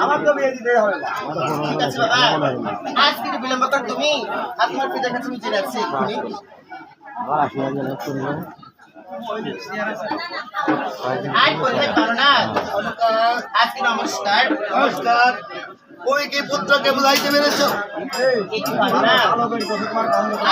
আমার তো বিয়ে দিতে হবে না। ঠিক আছে বাবা, আজ কিন্তু বিলম্ব কর তুমি আর তোমার পিতার কাছে আমি জেনে আসছি এক্ষুনি। আজকে নমস্কার। নমস্কার। ওই কি পুত্রকে বুঝাইতে পেরেছ?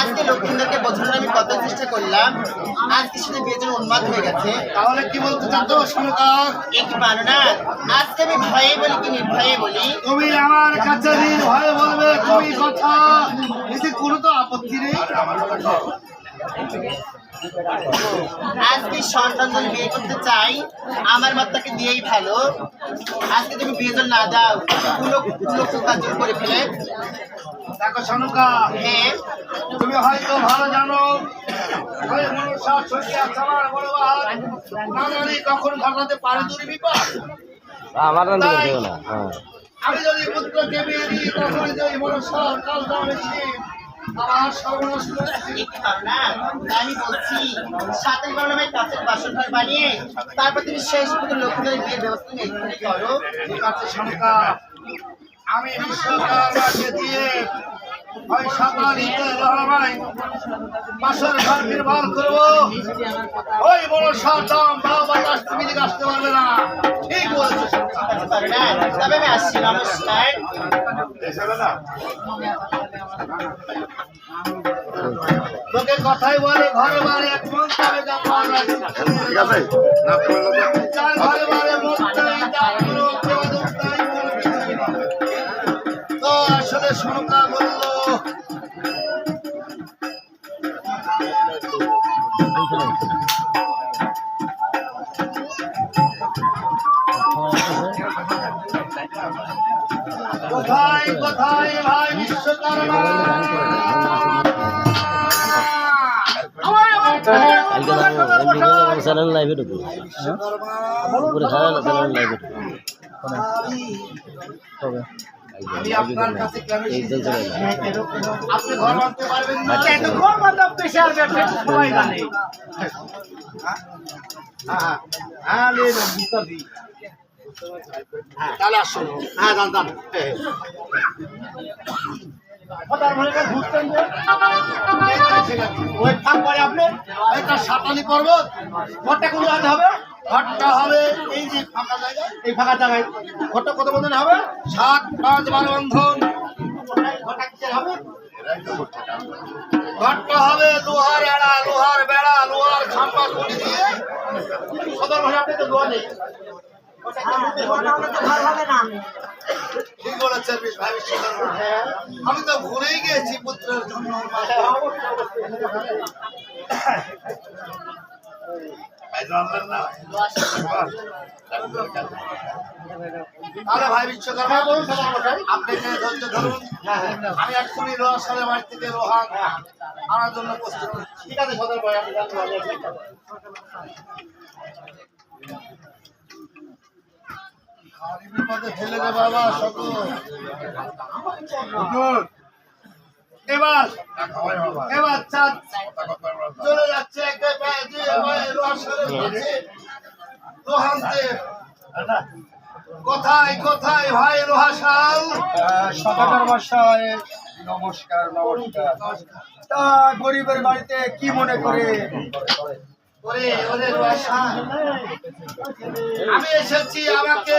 আজকে লক্ষ্মীদেরকে বোঝানোর আমি কত চেষ্টা করলাম, আজকে শুধু বিয়ের জন্য উন্মাদ হয়ে গেছে। তাহলে কি বলতে চাচ্ছ শোনকা? একটু পারো না, আজকে আমি ভয়ে বলি কি নির্ভয়ে বলি? তুমি আমার কাছে ভয়ে বলবে তুমি কথা, এতে কোনো তো আপত্তি নেই। আজকে সন্তান যদি বিয়ে করতে চাই আমার মাত্রাকে দিয়েই ভালো। আজকে তুমি বিয়ে যদি না দাও কাজ করে ফেলে। দেখো শোনকা, হ্যাঁ তুমি হয়তো ভালো জানো কখন ঘটাতে পারে দুর্বিপাক। আমি যদি পুত্রকে বিয়ে দিই তখন যদি মনসা কালটা বেশি আমার সর্বনাশ করে। আমি বলছি সাথে নামে কাছের বাসন ঘর বানিয়ে তারপর তুমি শেষ পর্যন্ত লক্ষ্মীদের বিয়ের ব্যবস্থা এক্ষুনি করো। ঠিক আছে শোনকা, আমি বিশ্বকারকে দিয়ে ওই সাতারিতে লড়াই বাসর ঘর নির্মাণ করবো। ওই মনসার দাম বা বাতাস তুমি দিকে আসতে পারবে না। ঠিক বলেছো। তবে আমি আসছি, নমস্কার। লোকে কথাই বলে ঘরে বারে এক মন তবে ঘরে বারে তো আসলে শোনকা বললো কোথায় কোথায় ভাই বিশ্বকর্মা লাইভে ঢুকবো আপনার কাছে আপনি ঘর বাঁধতে পারবেন না। ঘর বাঁধা পেশার ব্যবসা সবাই জানে। তাহলে আসুন। হ্যাঁ জানতাম সাতালি পর্বত ঘরটা কোন জায়গায় হবে? ঘরটা হবে এই যে ফাঁকা জায়গা, এই ফাঁকা জায়গায়। ঘরটা কত বন্ধন হবে? 7, 5, 12 বন্ধন। ঘরটা কিসের হবে? ঘরটা হবে লোহার এড়া, লোহার বেড়া, লোহার খাম্বা খুঁটি দিয়ে। সদর ভাষা আপনি তো দোয়া নেই। ঠিক বলেছেন ভাই বিশ্বকর্মা। আমি তো ভুলেই গেছি পুত্রের জন্য জানলেন না। তাহলে ভাই বিশ্বকর্মা আপনি ধৈর্য ধরুন, আমি এক্ষুনি লোহার সালের বাড়ি থেকে লোহা আনার জন্য প্রস্তুত হচ্ছি। ঠিক আছে সদর ভাই, আপনি জানতে পারবেন। বিপদে ফেলে দে বাবা সকল। এবার এবার চাঁদ চলে যাচ্ছে একে পায়ে দিয়ে পায়ে লোহার সালের কাছে লোহানতে। কোথায় কোথায় ভাই লোহাশাল? সদাগর মশাই নমস্কার। নমস্কার। তা গরিবের বাড়িতে কি মনে করে? ওরে ওরে লোহাশাল, আমি এসেছি, আমাকে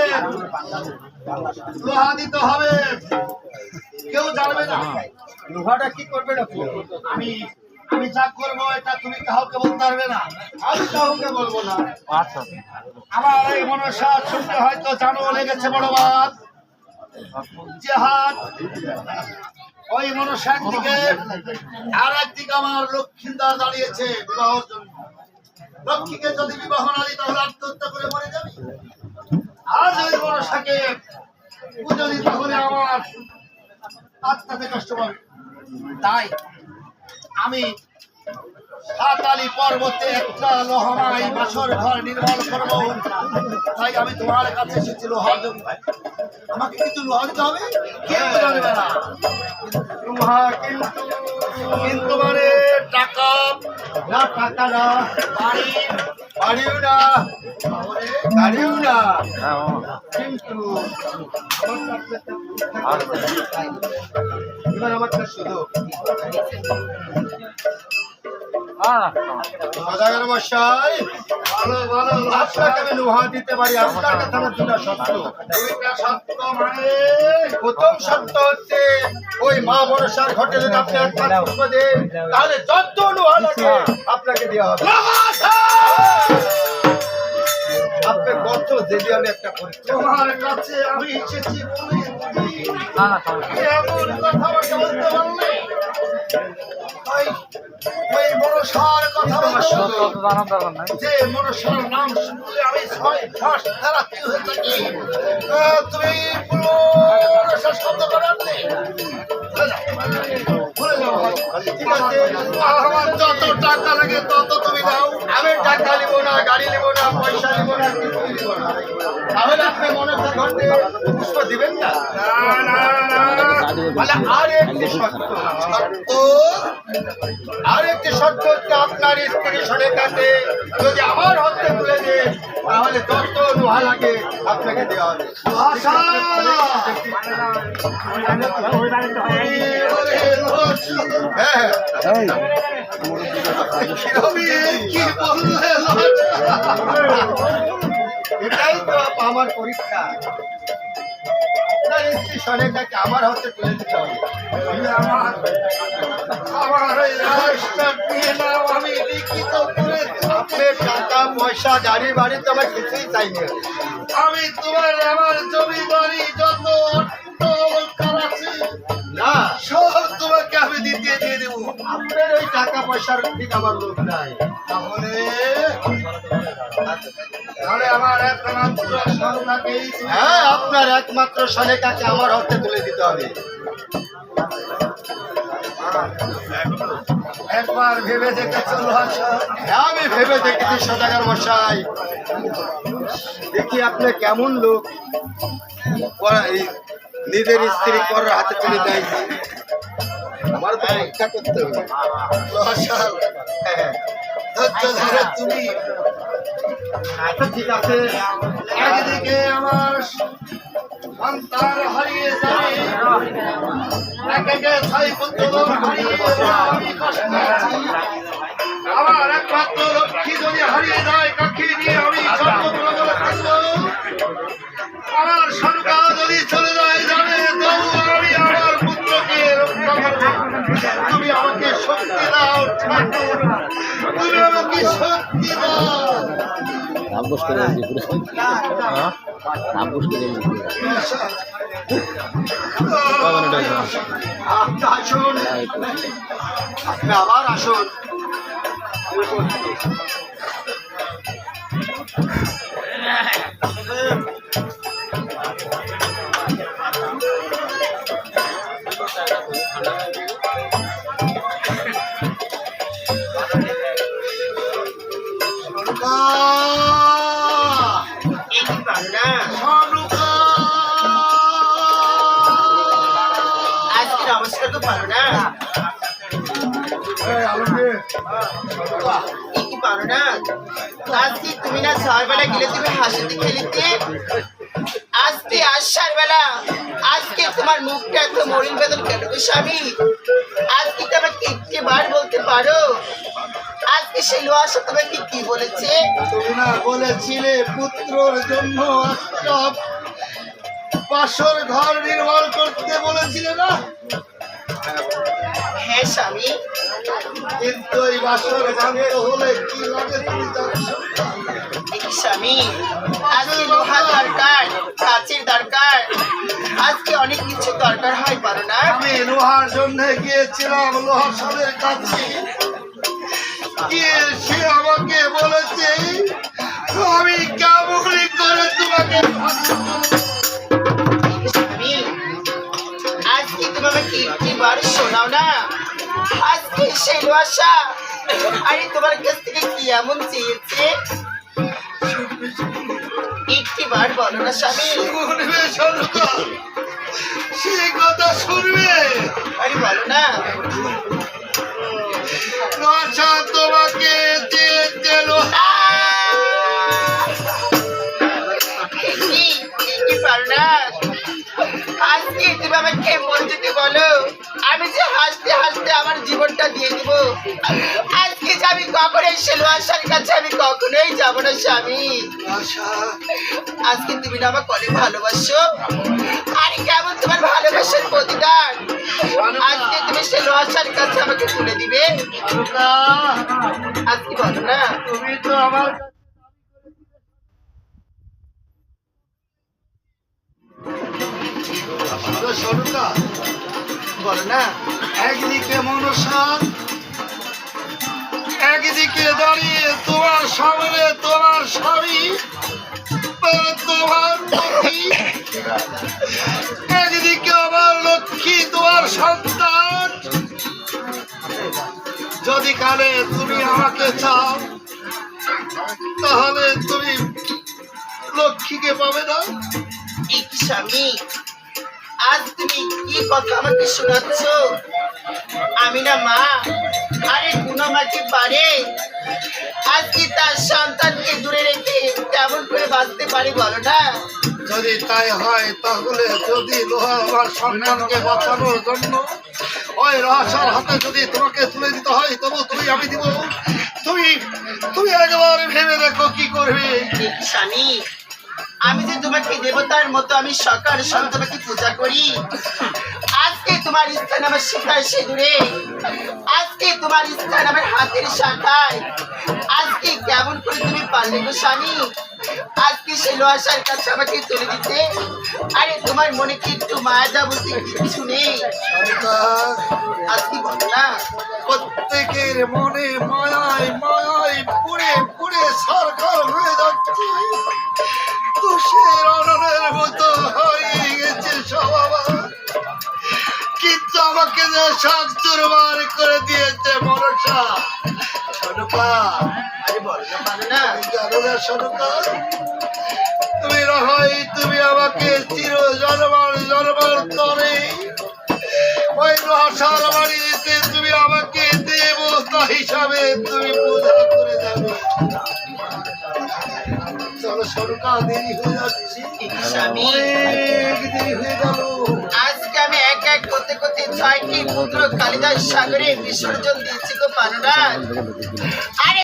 লোহা দিতে হবে, কেউ জানবে না। লোহাটা কি করবেন আপনি? আমি আমি যা করবো এটা তুমি কাউকে বলতে পারবে না। আমি কাউকে বলবো না। আমার এই মনসা শুনতে হয়তো জানো লেগেছে বড় বাদ যে হাত ওই মনসা একদিকে আর একদিকে আমার লক্ষ্মীদার দাঁড়িয়েছে বিবাহের জন্য। লক্ষ্মীকে যদি বিবাহ না দিই তাহলে আত্মহত্যা করে মরে যাবে, আর যদি মনসাকে পুজো দিই তাহলে আমার আত্মাতে কষ্ট পাবে। তাই আমি সাতালি পর্বতে একটা লোহামাই বাসর ঘর নির্মাণ করবো। তাই আমি তোমার কাছে এসেছি লোহার জন্য। আমাকে কিছু লোহা দিতে হবে, কেউ জানবে না। লোহা কিন্তু কিন্তু মানে টাকা না, টাকা না, বাড়ি বাড়িও না, গাড়িও না, কিন্তু এবার আমার একটা সুযোগ। সদাগর মশাই, ভালো ভালো আপনাকে আমি লোহা দিতে পারি, আপনার কথা আমার দুটা সত্য। দুইটা সত্য মানে প্রথম সত্য হচ্ছে ওই মা মনসার ঘটে যদি আপনি একটা পুষ্প দেন তাহলে যত লোহা লাগে আপনাকে দেওয়া হবে। আপনি কত যদি আমি একটা পরীক্ষা তোমার কাছে আমি এসেছি বলে এমন কথা আমাকে বলতে পারলে ওই মনসার কথা বলছো, যে মনসার নাম শুনলে আমি 6 মাস দ্বারা কি হয়ে থাকি। তুমি পুরো মনসার শব্দ করাতে ভুলে যাও। ঠিক আছে, আমার যত টাকা লাগে তত তুমি দাও। আমি টাকা নিব না, গাড়ি নিব না, পয়সা নিব না, কিছুই নিব না। তাহলে আপনি মনসার ঘটে পুষ্প দিবেন না? তাহলে আর একটি শর্ত, আর একটি শর্ত হচ্ছে আপনার স্ত্রী সনেকাতে যদি আমার হস্তে তুলে দেন তাহলে যত লোহা লাগে আপনাকে দেওয়া হবে। হ্যাঁ, তুমি কি বললে? এটাই তো আমার পরীক্ষা। আপনার স্ত্রী সনেকাকে আমার হস্তে তুলে দিতে হবে। আমার এই রাজটা নিয়ে নাও, আমি লিখিত করে আপনি টাকা পয়সা গাড়ি বাড়ি তো আমার কিছুই চাই না। আমি তোমার আমার জমি বাড়ি যত অলংকার আছে না, সব তোমাকে আমি দিয়ে দেবো। আপনার ওই টাকা পয়সার ঠিক আমার লোক নাই। তাহলে তাহলে আমার একমাত্র সন্তানকেই হ্যাঁ, আপনার একমাত্র সনেকাকে আমার হস্তে তুলে দিতে হবে। একবার ভেবে দেখেছো লোহাশা? হ্যাঁ, আমি ভেবে দেখেছি সদাগর মশাই। দেখি আপনি কেমন লোক, এই নিজের স্ত্রী পরের হাতে তুলে দেয়। আমার তো পরীক্ষা করতে হবে। লোহাশা হ্যাঁ, ধৈর্য ধরে তুমি আচ্ছা ঠিক আছে। একদিকে আমার সন্তান হারিয়ে যাবে, একে ছাই পুত্র হারিয়ে আমি কষ্ট আছি। আমার একমাত্র লক্ষ্মী যদি হারিয়ে যায়, কাকি নিয়ে আমি সর্বপ্রথমে থাকবো। আমার সরকার যদি চলে যায় জানে, তবু আমি আমার পুত্রকে রক্ষা করবো। তুমি আমাকে শক্তি দাও ঠাকুর, তুমি আমাকে শক্তি দাও। নাব্বস করে নাব্বস করে আপনি আসুন, আপনি আবার আসুন। এই কি পারো না আজকে নমস্কার তো পারো না এই কি পারো না আজকে তুমি না ঝড় বেলা গেলে তুমি হাসিতে খেলিতে আজকে আসার বেলা আজকে তোমার মুখটা এত মরিন বেদন কেন গো স্বামী আজকে তো আমাকে একটি বার বলতে পারো আজকে সেই লোহাসা তোমাকে কি বলেছে তুমি না বলেছিলে পুত্রর জন্য একটা বাসর ঘর নির্মাণ করতে বলেছিলে না? হ্যাঁ স্বামী কিন্তু এই বাসর ভাঙতে হলে কি লাগে তুমি জানো? এই স্বামী আজকে লোহা দরকার কাচের দরকার আজকে অনেক কিছু দরকার হয় পারো না আমি লোহার জন্য গিয়েছিলাম লোহার সাহেবের কাছে, গিয়ে সে আমাকে বলেছে আমি কেমন করে তোমাকে স্বামী আজকে তুমি আমাকে একটি বার শোনাও না আজকে সেই লোহাসা আরে তোমার কাছ থেকে কি এমন চেয়েছে একটি বার বলো না স্বামী শুনবে সরকার, সেই কথা শুনবে। আরে বলো না আশা তোমাকে দিয়েছে লোহা। কি পারো না আজকে তুমি আমাকে বলতে বলো আমি যে হাসতে হাসতে আমার জীবনটা দিয়ে দিব আজকে যে আমি কখনোই সেলোয়াশার কাছে আমি কখনোই যাবো না স্বামী আশা, আজকে তুমি না আমাকে অনেক ভালোবাসো আরে কেমন তোমার ভালোবাসার প্রতিদান আজকে তুমি সেলোয়াশার কাছে আমাকে তুলে দিবে আজকে বলো না তুমি তো আমার সরকার, বলো না একদিকে মনসা, একদিকে দাঁড়িয়ে তোমার সামনে তোমার স্বামী, তোমার লক্ষ্মী, একদিকে আমার লক্ষ্মী তোমার সন্তান। যদি কালে তুমি আমাকে চাও তাহলে তুমি লক্ষ্মীকে পাবে না। এই স্বামী আজ তুমি কি কথা আমাকে শোনাচ্ছ আমি না মা আরে কোনো মাকে পারে আজকে তার সন্তানকে দূরে রেখে কেমন করে বাঁচতে পারে বলো না যদি তাই হয় তাহলে যদি লোহা আমার সন্তানকে বাঁচানোর জন্য ওই রহস্যের হাতে যদি তোমাকে তুলে দিতে হয় তবু তুমি আমি দিব। তুমি তুমি একবার ভেবে দেখো কি করবে। এই স্বামী আমি যে তোমাকে দেবতার মতো আমি সকাল সন্ধ্যাকে পূজা করি আজকে তোমার স্থান আমার শিখার সিঁদুরে আজকে তোমার স্থান আমার হাতের শাখায় আজকে কেমন করে তুমি পারলে গো স্বামী আজকে সেই লোহাসার কাছে আমাকে তুলে দিতে আরে তোমার মনে কি একটু মায়া বলতে কিছু নেই আজকে বলো না প্রত্যেকের মনে মায়ায় মায়ায় পুড়ে পুড়ে সরকার হয়ে যাচ্ছে, তুষের অননের মতো হয়ে গেছে সব আমার। কিন্তু আমাকে যে সব চুরমার করে দিয়েছে মনসা। সরকা, আরে বলো না পারো না জানো না সরকা, তুমি না হয় তুমি আমাকে চির জন্মার জন্মার তরে ওই রসার বাড়িতে তুমি আমাকে দেবতা হিসাবে তুমি পূজা করে যাবে। চলো সরকার, দেরি হয়ে যাচ্ছে, স্বামী অনেক দেরি হয়ে গেল। আজকে আমি এক এক করতে করতে 6টি পুত্র কালিদাস সাগরে বিসর্জন দিচ্ছি গো পারো না আরে